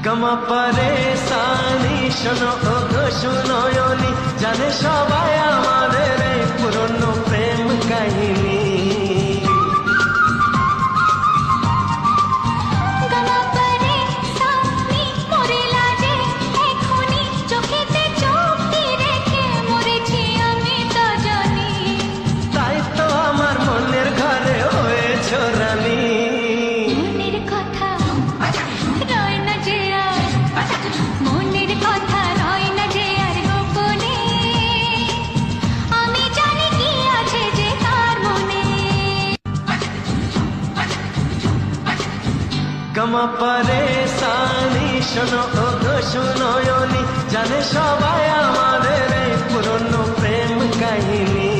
গমা পরেশানি শোনো ও গো সুনয়নী, জানে সবাই আমাদের এই পুরনো প্রেম কাহিনী। তাই তো আমার মনের ঘরে হয়েছ রানী। মনের কথা রয় না যে আর, মনের কথা রয় না যে আর গোপনে, আমি জানি কি আছে যে তার মনে। গমা পরেশানি শোনো ও গো সুনয়নী, জানে সবাই আমাদের এই পুরনো প্রেম কাহিনী।